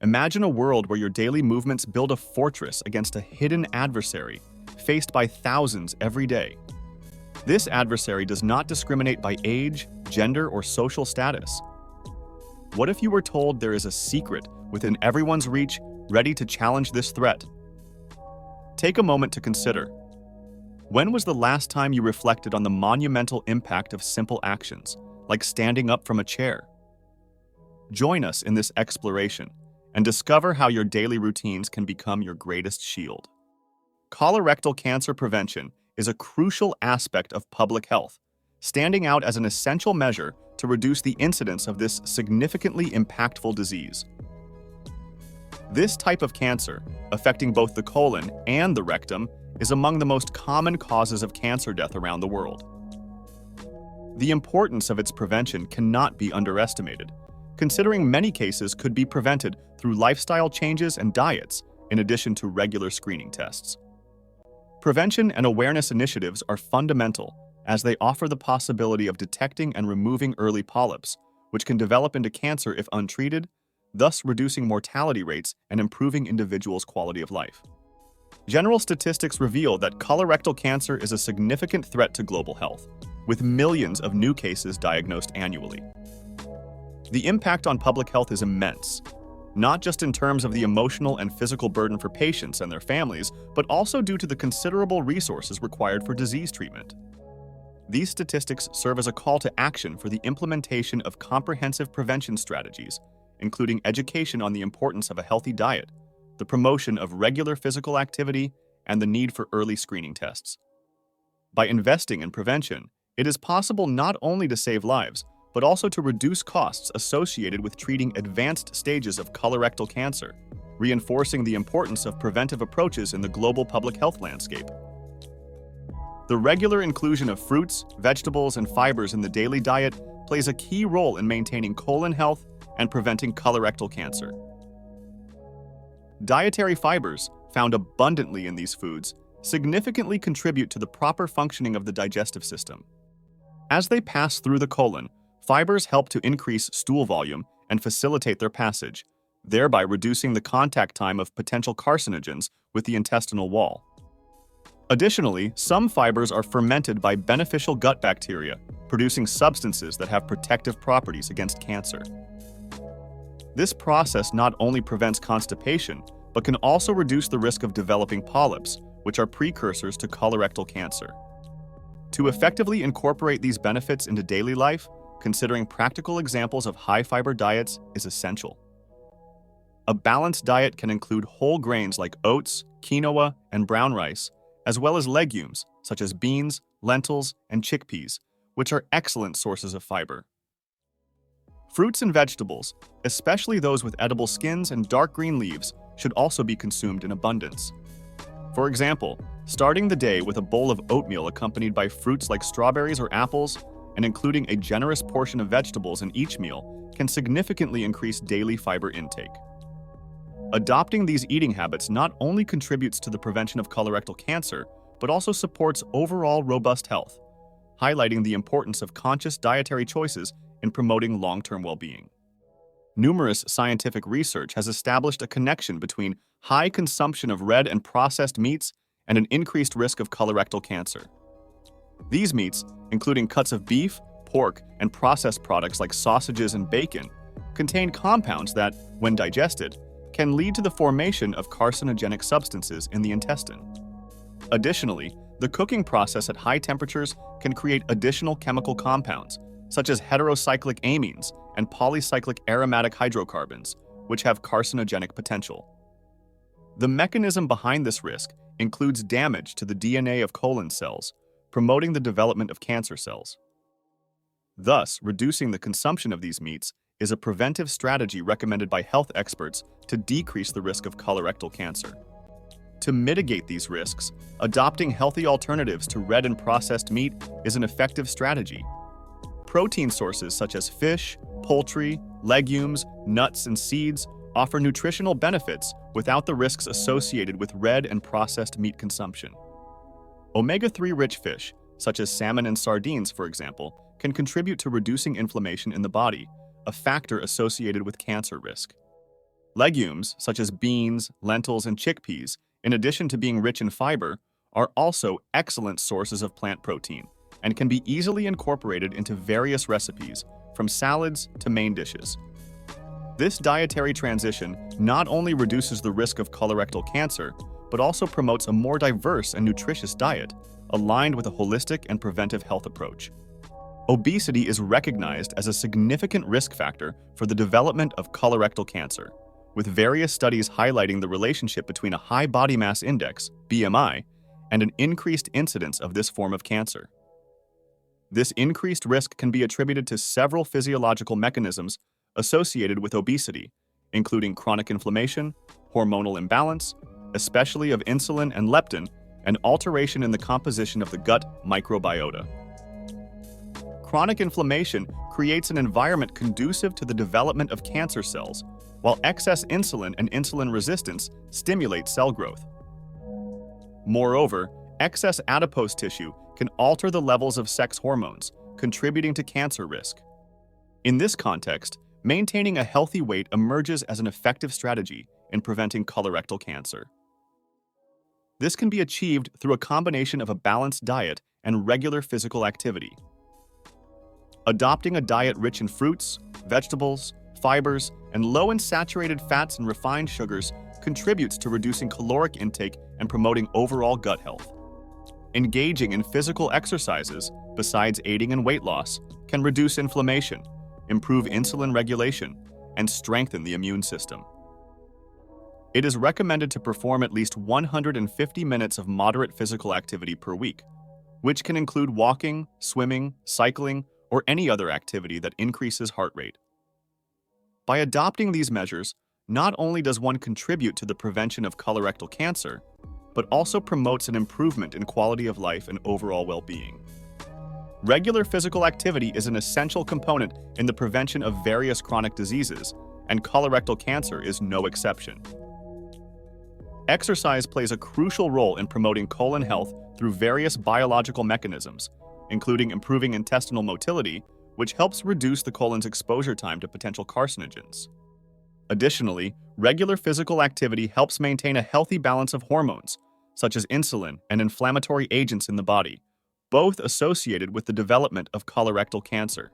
Imagine a world where your daily movements build a fortress against a hidden adversary, faced by thousands every day. This adversary does not discriminate by age, gender, or social status. What if you were told there is a secret within everyone's reach, ready to challenge this threat? Take a moment to consider. When was the last time you reflected on the monumental impact of simple actions, like standing up from a chair? Join us in this exploration and discover how your daily routines can become your greatest shield. Colorectal cancer prevention is a crucial aspect of public health, standing out as an essential measure to reduce the incidence of this significantly impactful disease. This type of cancer, affecting both the colon and the rectum, is among the most common causes of cancer death around the world. The importance of its prevention cannot be underestimated, considering many cases could be prevented through lifestyle changes and diets, in addition to regular screening tests. Prevention and awareness initiatives are fundamental, as they offer the possibility of detecting and removing early polyps, which can develop into cancer if untreated, thus reducing mortality rates and improving individuals' quality of life. General statistics reveal that colorectal cancer is a significant threat to global health, with millions of new cases diagnosed annually. The impact on public health is immense, not just in terms of the emotional and physical burden for patients and their families, but also due to the considerable resources required for disease treatment. These statistics serve as a call to action for the implementation of comprehensive prevention strategies, including education on the importance of a healthy diet, the promotion of regular physical activity, and the need for early screening tests. By investing in prevention, it is possible not only to save lives, but also to reduce costs associated with treating advanced stages of colorectal cancer, reinforcing the importance of preventive approaches in the global public health landscape. The regular inclusion of fruits, vegetables, and fibers in the daily diet plays a key role in maintaining colon health and preventing colorectal cancer. Dietary fibers, found abundantly in these foods, significantly contribute to the proper functioning of the digestive system. As they pass through the colon, fibers help to increase stool volume and facilitate their passage, thereby reducing the contact time of potential carcinogens with the intestinal wall. Additionally, some fibers are fermented by beneficial gut bacteria, producing substances that have protective properties against cancer. This process not only prevents constipation, but can also reduce the risk of developing polyps, which are precursors to colorectal cancer. To effectively incorporate these benefits into daily life, considering practical examples of high-fiber diets is essential. A balanced diet can include whole grains like oats, quinoa, and brown rice, as well as legumes such as beans, lentils, and chickpeas, which are excellent sources of fiber. Fruits and vegetables, especially those with edible skins and dark green leaves, should also be consumed in abundance. For example, starting the day with a bowl of oatmeal accompanied by fruits like strawberries or apples, and including a generous portion of vegetables in each meal, can significantly increase daily fiber intake. Adopting these eating habits not only contributes to the prevention of colorectal cancer, but also supports overall robust health, highlighting the importance of conscious dietary choices in promoting long-term well-being. Numerous scientific research has established a connection between high consumption of red and processed meats and an increased risk of colorectal cancer. These meats, including cuts of beef, pork, and processed products like sausages and bacon, contain compounds that, when digested, can lead to the formation of carcinogenic substances in the intestine. Additionally, the cooking process at high temperatures can create additional chemical compounds, such as heterocyclic amines and polycyclic aromatic hydrocarbons, which have carcinogenic potential. The mechanism behind this risk includes damage to the DNA of colon cells, promoting the development of cancer cells. Thus, reducing the consumption of these meats is a preventive strategy recommended by health experts to decrease the risk of colorectal cancer. To mitigate these risks, adopting healthy alternatives to red and processed meat is an effective strategy. Protein sources such as fish, poultry, legumes, nuts, and seeds offer nutritional benefits without the risks associated with red and processed meat consumption. Omega-3 rich fish, such as salmon and sardines, for example, can contribute to reducing inflammation in the body, a factor associated with cancer risk. Legumes, such as beans, lentils, and chickpeas, in addition to being rich in fiber, are also excellent sources of plant protein and can be easily incorporated into various recipes, from salads to main dishes. This dietary transition not only reduces the risk of colorectal cancer, but also promotes a more diverse and nutritious diet, aligned with a holistic and preventive health approach. Obesity is recognized as a significant risk factor for the development of colorectal cancer, with various studies highlighting the relationship between a high body mass index, BMI, and an increased incidence of this form of cancer. This increased risk can be attributed to several physiological mechanisms associated with obesity, including chronic inflammation, hormonal imbalance, especially of insulin and leptin, and alteration in the composition of the gut microbiota. Chronic inflammation creates an environment conducive to the development of cancer cells, while excess insulin and insulin resistance stimulate cell growth. Moreover, excess adipose tissue can alter the levels of sex hormones, contributing to cancer risk. In this context, maintaining a healthy weight emerges as an effective strategy in preventing colorectal cancer. This can be achieved through a combination of a balanced diet and regular physical activity. Adopting a diet rich in fruits, vegetables, fibers, and low in saturated fats and refined sugars contributes to reducing caloric intake and promoting overall gut health. Engaging in physical exercises, besides aiding in weight loss, can reduce inflammation, improve insulin regulation, and strengthen the immune system. It is recommended to perform at least 150 minutes of moderate physical activity per week, which can include walking, swimming, cycling, or any other activity that increases heart rate. By adopting these measures, not only does one contribute to the prevention of colorectal cancer, but also promotes an improvement in quality of life and overall well-being. Regular physical activity is an essential component in the prevention of various chronic diseases, and colorectal cancer is no exception. Exercise plays a crucial role in promoting colon health through various biological mechanisms, including improving intestinal motility, which helps reduce the colon's exposure time to potential carcinogens. Additionally, regular physical activity helps maintain a healthy balance of hormones, such as insulin and inflammatory agents in the body, both associated with the development of colorectal cancer.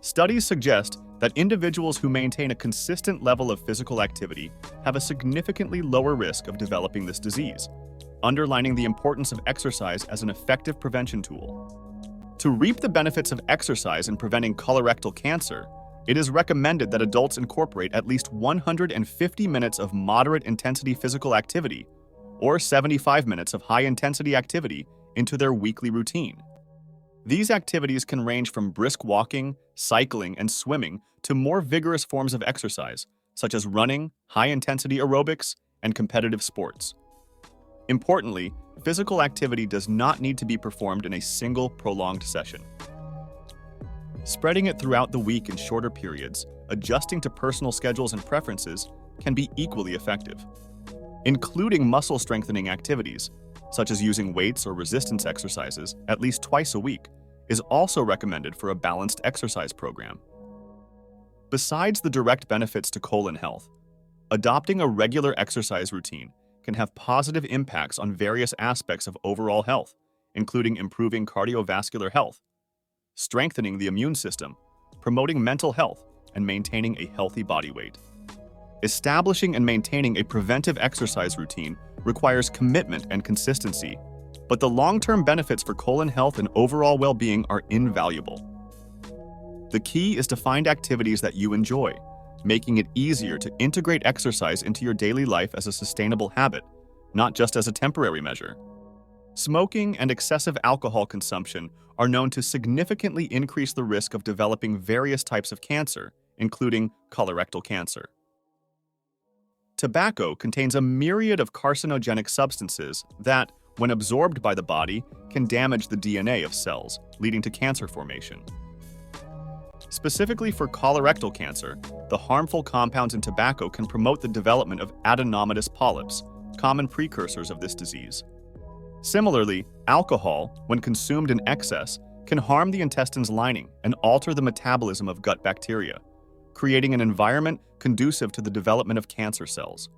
Studies suggest that individuals who maintain a consistent level of physical activity have a significantly lower risk of developing this disease, underlining the importance of exercise as an effective prevention tool. To reap the benefits of exercise in preventing colorectal cancer, it is recommended that adults incorporate at least 150 minutes of moderate-intensity physical activity or 75 minutes of high-intensity activity into their weekly routine. These activities can range from brisk walking, cycling, and swimming to more vigorous forms of exercise, such as running, high-intensity aerobics, and competitive sports. Importantly, physical activity does not need to be performed in a single prolonged session. Spreading it throughout the week in shorter periods, adjusting to personal schedules and preferences, can be equally effective. Including muscle-strengthening activities, such as using weights or resistance exercises at least twice a week, is also recommended for a balanced exercise program. Besides the direct benefits to colon health, adopting a regular exercise routine can have positive impacts on various aspects of overall health, including improving cardiovascular health, strengthening the immune system, promoting mental health, and maintaining a healthy body weight. Establishing and maintaining a preventive exercise routine requires commitment and consistency, but the long-term benefits for colon health and overall well-being are invaluable. The key is to find activities that you enjoy, making it easier to integrate exercise into your daily life as a sustainable habit, not just as a temporary measure. Smoking and excessive alcohol consumption are known to significantly increase the risk of developing various types of cancer, including colorectal cancer. Tobacco contains a myriad of carcinogenic substances that, when absorbed by the body, can damage the DNA of cells, leading to cancer formation. Specifically for colorectal cancer, the harmful compounds in tobacco can promote the development of adenomatous polyps, common precursors of this disease. Similarly, alcohol, when consumed in excess, can harm the intestine's lining and alter the metabolism of gut bacteria, creating an environment conducive to the development of cancer cells.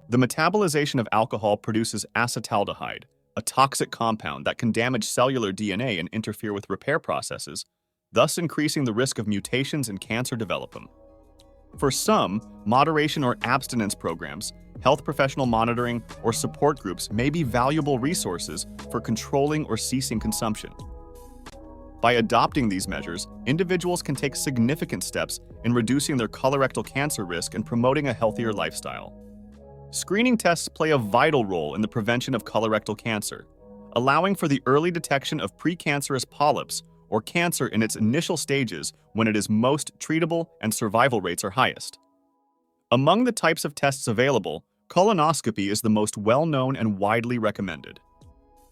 The metabolization of alcohol produces acetaldehyde, a toxic compound that can damage cellular DNA and interfere with repair processes, thus increasing the risk of mutations in cancer development. For some, moderation or abstinence programs, health professional monitoring, or support groups may be valuable resources for controlling or ceasing consumption. By adopting these measures, individuals can take significant steps in reducing their colorectal cancer risk and promoting a healthier lifestyle. Screening tests play a vital role in the prevention of colorectal cancer, allowing for the early detection of precancerous polyps or cancer in its initial stages when it is most treatable and survival rates are highest. Among the types of tests available, colonoscopy is the most well-known and widely recommended.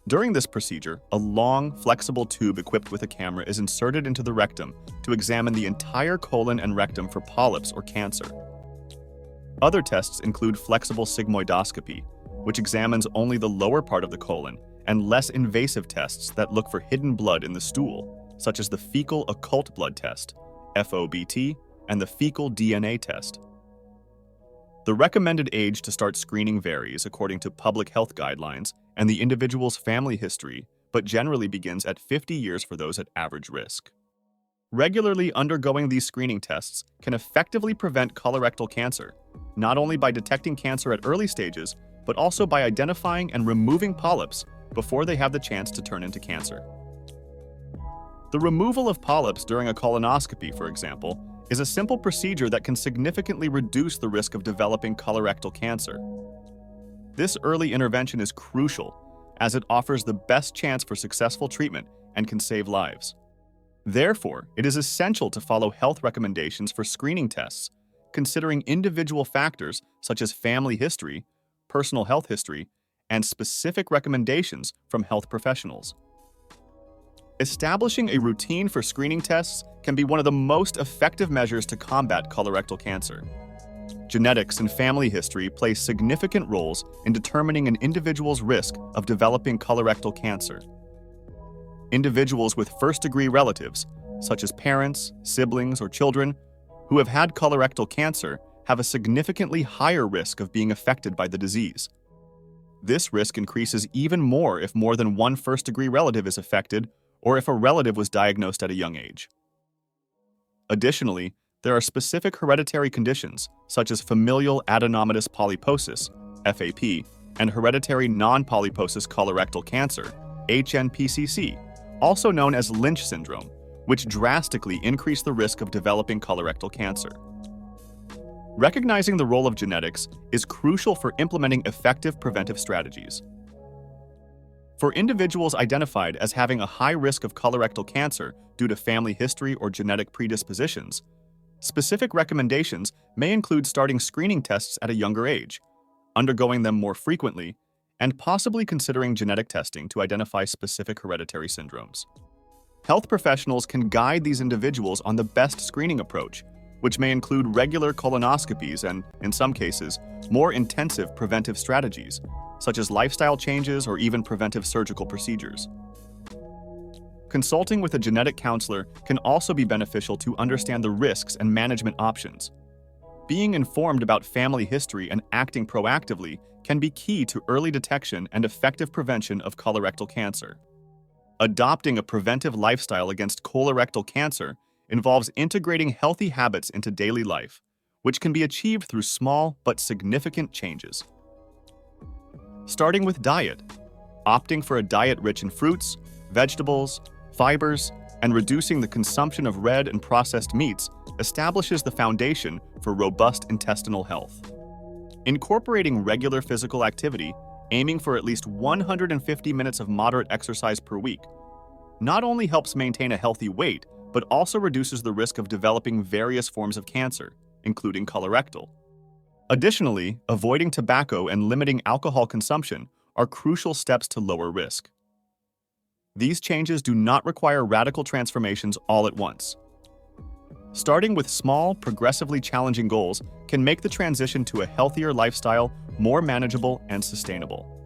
During this procedure, a long, flexible tube equipped with a camera is inserted into the rectum to examine the entire colon and rectum for polyps or cancer. Other tests include flexible sigmoidoscopy, which examines only the lower part of the colon, and less invasive tests that look for hidden blood in the stool, such as the fecal occult blood test, FOBT, and the fecal DNA test. The recommended age to start screening varies according to public health guidelines and the individual's family history, but generally begins at 50 years for those at average risk. Regularly undergoing these screening tests can effectively prevent colorectal cancer, not only by detecting cancer at early stages, but also by identifying and removing polyps before they have the chance to turn into cancer. The removal of polyps during a colonoscopy, for example, is a simple procedure that can significantly reduce the risk of developing colorectal cancer. This early intervention is crucial, as it offers the best chance for successful treatment and can save lives. Therefore, it is essential to follow health recommendations for screening tests, considering individual factors such as family history, personal health history, and specific recommendations from health professionals. Establishing a routine for screening tests can be one of the most effective measures to combat colorectal cancer. Genetics and family history play significant roles in determining an individual's risk of developing colorectal cancer. Individuals with first-degree relatives, such as parents, siblings, or children, who have had colorectal cancer have a significantly higher risk of being affected by the disease. This risk increases even more if more than one first-degree relative is affected or if a relative was diagnosed at a young age. Additionally, there are specific hereditary conditions, such as familial adenomatous polyposis, FAP, and hereditary non-polyposis colorectal cancer, HNPCC, also known as Lynch syndrome, which drastically increase the risk of developing colorectal cancer. Recognizing the role of genetics is crucial for implementing effective preventive strategies. For individuals identified as having a high risk of colorectal cancer due to family history or genetic predispositions, specific recommendations may include starting screening tests at a younger age, undergoing them more frequently, and possibly considering genetic testing to identify specific hereditary syndromes. Health professionals can guide these individuals on the best screening approach, which may include regular colonoscopies and, in some cases, more intensive preventive strategies, such as lifestyle changes or even preventive surgical procedures. Consulting with a genetic counselor can also be beneficial to understand the risks and management options. Being informed about family history and acting proactively can be key to early detection and effective prevention of colorectal cancer. Adopting a preventive lifestyle against colorectal cancer involves integrating healthy habits into daily life, which can be achieved through small but significant changes. Starting with diet, opting for a diet rich in fruits, vegetables, fibers, and reducing the consumption of red and processed meats establishes the foundation for robust intestinal health. Incorporating regular physical activity, aiming for at least 150 minutes of moderate exercise per week, not only helps maintain a healthy weight, but also reduces the risk of developing various forms of cancer, including colorectal. Additionally, avoiding tobacco and limiting alcohol consumption are crucial steps to lower risk. These changes do not require radical transformations all at once. Starting with small, progressively challenging goals can make the transition to a healthier lifestyle more manageable and sustainable.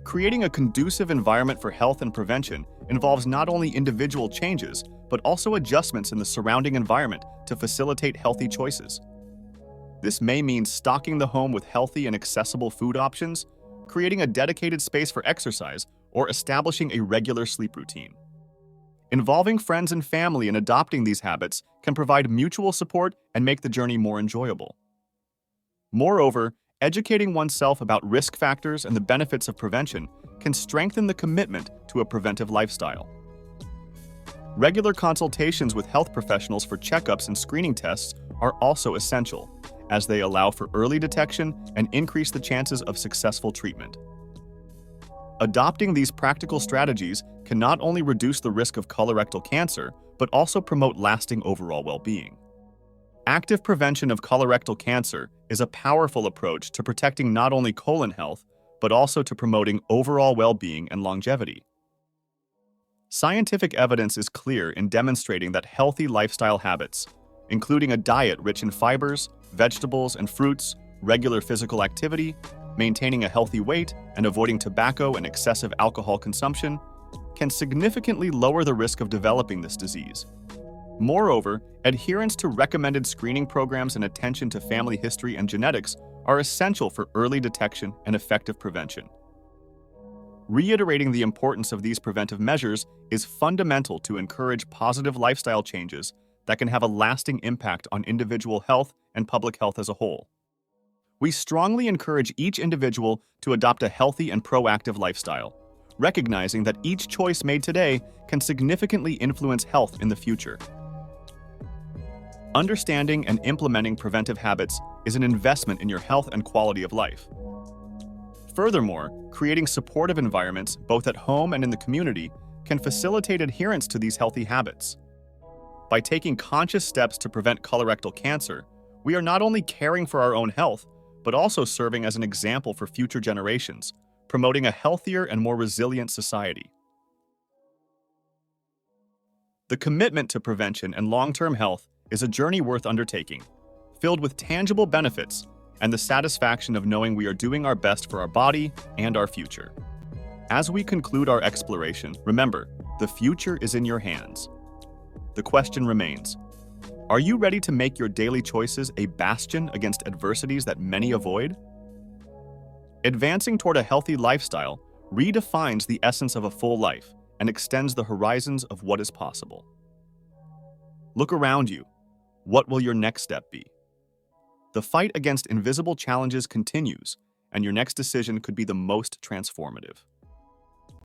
Creating a conducive environment for health and prevention involves not only individual changes, but also adjustments in the surrounding environment to facilitate healthy choices. This may mean stocking the home with healthy and accessible food options, creating a dedicated space for exercise, or establishing a regular sleep routine. Involving friends and family in adopting these habits can provide mutual support and make the journey more enjoyable. Moreover, educating oneself about risk factors and the benefits of prevention can strengthen the commitment to a preventive lifestyle. Regular consultations with health professionals for checkups and screening tests are also essential, as they allow for early detection and increase the chances of successful treatment. Adopting these practical strategies can not only reduce the risk of colorectal cancer, but also promote lasting overall well-being. Active prevention of colorectal cancer is a powerful approach to protecting not only colon health, but also to promoting overall well-being and longevity. Scientific evidence is clear in demonstrating that healthy lifestyle habits, including a diet rich in fibers, vegetables, and fruits, regular physical activity, maintaining a healthy weight, and avoiding tobacco and excessive alcohol consumption, can significantly lower the risk of developing this disease. Moreover, adherence to recommended screening programs and attention to family history and genetics are essential for early detection and effective prevention. Reiterating the importance of these preventive measures is fundamental to encourage positive lifestyle changes that can have a lasting impact on individual health and public health as a whole. We strongly encourage each individual to adopt a healthy and proactive lifestyle, recognizing that each choice made today can significantly influence health in the future. Understanding and implementing preventive habits is an investment in your health and quality of life. Furthermore, creating supportive environments, both at home and in the community, can facilitate adherence to these healthy habits. By taking conscious steps to prevent colorectal cancer, we are not only caring for our own health, but also serving as an example for future generations, promoting a healthier and more resilient society. The commitment to prevention and long-term health is a journey worth undertaking, filled with tangible benefits and the satisfaction of knowing we are doing our best for our body and our future. As we conclude our exploration, remember, the future is in your hands. The question remains, are you ready to make your daily choices a bastion against adversities that many avoid? Advancing toward a healthy lifestyle redefines the essence of a full life and extends the horizons of what is possible. Look around you. What will your next step be? The fight against invisible challenges continues, and your next decision could be the most transformative.